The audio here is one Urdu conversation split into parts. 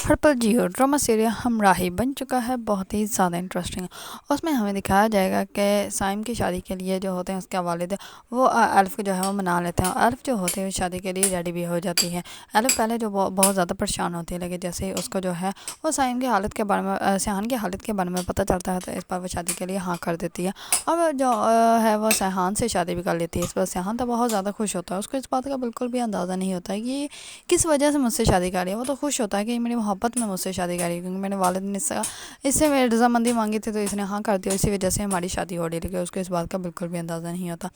ہر پل جیو ڈرامہ سیریل ہمراہی بن چکا ہے، بہت ہی زیادہ انٹرسٹنگ۔ اس میں ہمیں دکھایا جائے گا کہ سائم کی شادی کے لیے جو ہوتے ہیں اس کے والد وہ الف کو جو ہے وہ منا لیتے ہیں، اور الف جو ہوتے ہیں شادی کے لیے ریڈی بھی ہو جاتی ہے۔ الف پہلے جو بہت زیادہ پریشان ہوتی ہے، لیکن جیسے ہی اس کو جو ہے وہ سائم کی حالت کے بارے میں سیحان کی حالت کے بارے میں پتہ چلتا ہے، تو اس پر وہ شادی کے لیے ہاں کر دیتی ہے، اور وہ جو ہے وہ سیحان سے شادی بھی کر لیتی ہے۔ اس پر سیحان تو بہت زیادہ خوش ہوتا ہے، اس کو اس بات کا بالکل بھی اندازہ نہیں ہوتا ہے کہ یہ کس وجہ سے مجھ سے شادی کر رہی ہے۔ وہ تو خوش ہوتا ہے کہ میری محبت میں مجھ سے شادی کری، کیونکہ میرے والد نے اس سے میری رضامندی مانگی تھی، تو اس نے ہاں کر دی، اسی وجہ سے ہماری شادی ہو رہی، لیکن اس کو اس بات کا بالکل بھی اندازہ نہیں ہوتا۔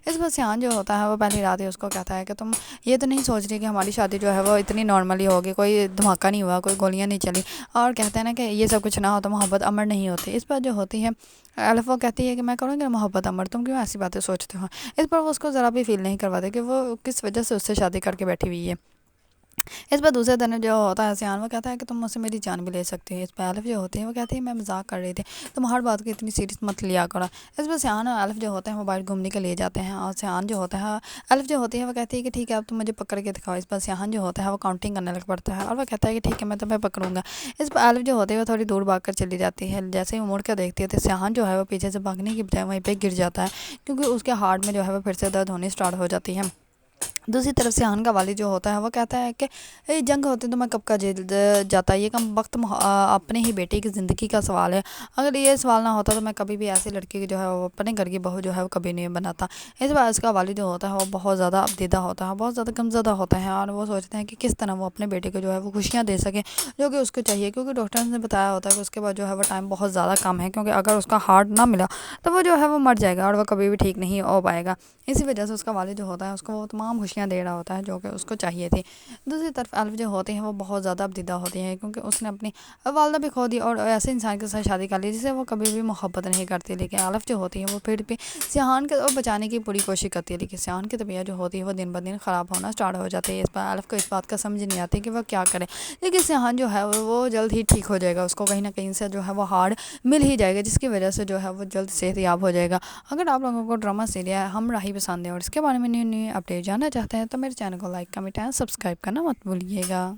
اس پر سیحان جو ہوتا ہے وہ پہلی رات ہی اس کو کہتا ہے کہ تم یہ تو نہیں سوچ رہی کہ ہماری شادی جو ہے وہ اتنی نارملی ہوگی، کوئی دھماکہ نہیں ہوا، کوئی گولیاں نہیں چلی، اور کہتے ہیں نا کہ یہ سب کچھ نہ ہو تو محبت امر نہیں ہوتی۔ اس پر جو ہوتی ہے الف وہ کہتی ہے کہ میں کروں گی محبت امر، تم کیوں ایسی باتیں سوچتے ہو۔ اس پر وہ اس کو ذرا بھی فیل نہیں کرواتے کہ وہ کس وجہ سے اس سے شادی کر کے بیٹھی ہوئی ہے۔ اس پر دوسرے دن جو ہوتا ہے سیحان وہ کہتا ہے کہ تم مجھ سے میری جان بھی لے سکتی ہو۔ اس پہ الف جو ہوتی ہے وہ کہتی ہے میں مذاق کر رہی تھی، تم ہر بات کو اتنی سیریس مت لیا کرو۔ اس پر سیحان اور الف جو ہوتے ہیں وہ باہر گھومنے کے لیے جاتے ہیں، اور سیحان جو ہوتا ہے الف جو ہوتی ہے وہ کہتی ہے کہ ٹھیک ہے اب تم مجھے پکڑ کے دکھاؤ۔ اس پر سیحان جو ہوتا ہے وہ کاؤنٹنگ کرنے لگ پڑتا ہے، اور وہ کہتا ہے کہ ٹھیک ہے میں تمہیں پکڑوں گا۔ اس پر الف جو ہوتی ہے وہ تھوڑی دور بھاگ کر چلی جاتی ہے، جیسے ہی وہ مڑ کر دیکھتی ہے تو سیحان جو ہے وہ پیچھے سے بھاگنے کی بجائے وہیں پہ گر جاتا ہے، کیونکہ اس کے ہارٹ میں جو ہے وہ پھر سے درد ہونی سٹارٹ ہو جاتی ہے۔ دوسری طرف سیحان کا والد جو ہوتا ہے وہ کہتا ہے کہ جنگ ہوتی تو میں کب کا جیل جاتا، یہ کم وقت اپنے ہی بیٹے کی زندگی کا سوال ہے، اگر یہ سوال نہ ہوتا تو میں کبھی بھی ایسی لڑکی کی جو ہے وہ اپنے گھر کی بہو جو ہے وہ کبھی نہیں بناتا۔ اس بار اس کا والد جو ہوتا ہے وہ بہت زیادہ ابدیدہ ہوتا ہے، بہت زیادہ غمزدہ ہوتا ہے، اور وہ سوچتے ہیں کہ کس طرح وہ اپنے بیٹے کو جو ہے وہ خوشیاں دے سکیں جو کہ اس کو چاہیے، کیونکہ ڈاکٹر نے بتایا ہوتا ہے کہ اس کے بعد جو ہے وہ ٹائم بہت زیادہ کم ہے، کیونکہ اگر اس کا ہارٹ نہ ملا تو وہ جو ہے وہ مر جائے گا اور وہ کبھی بھی ٹھیک نہیں ہو پائے گا۔ اسی وجہ سے اس کا والد جو ہوتا ہے اس کو وہ تمام خوشیاں دے رہا ہوتا ہے جو کہ اس کو چاہیے تھی۔ دوسری طرف الف جو ہوتی ہیں وہ بہت زیادہ ابدیدہ ہوتی ہیں، کیونکہ اس نے اپنی والدہ بھی کھو دی اور ایسے انسان کے ساتھ شادی کر لی جسے وہ کبھی بھی محبت نہیں کرتی، لیکن الف جو ہوتی ہے وہ پھر بھی سیحان کو بچانے کی پوری کوشش کرتی ہے، لیکن سیحان کی طبیعت جو ہوتی ہے وہ دن بدن خراب ہونا سٹارٹ ہو جاتی ہے۔ اس پر الف کو اس بات کا سمجھ نہیں آتی کہ وہ کیا کرے، لیکن سیحان جو ہے وہ جلد ہی ٹھیک ہو جائے گا، اس کو کہیں نہ کہیں سے جو ہے وہ ہارڈ مل ہی جائے گا، جس کی وجہ سے جو ہے وہ جلد صحت یاب ہو جائے گا۔ اگر آپ لوگوں کو ڈرامہ سیریل ہمراہی پسند ہے اور اس کے بارے میں نیو اپڈیٹ جاننا چاہتے ہیں تو میرے چینل کو لائک کمنٹ اینڈ سبسکرائب کرنا مت بھولیے گا۔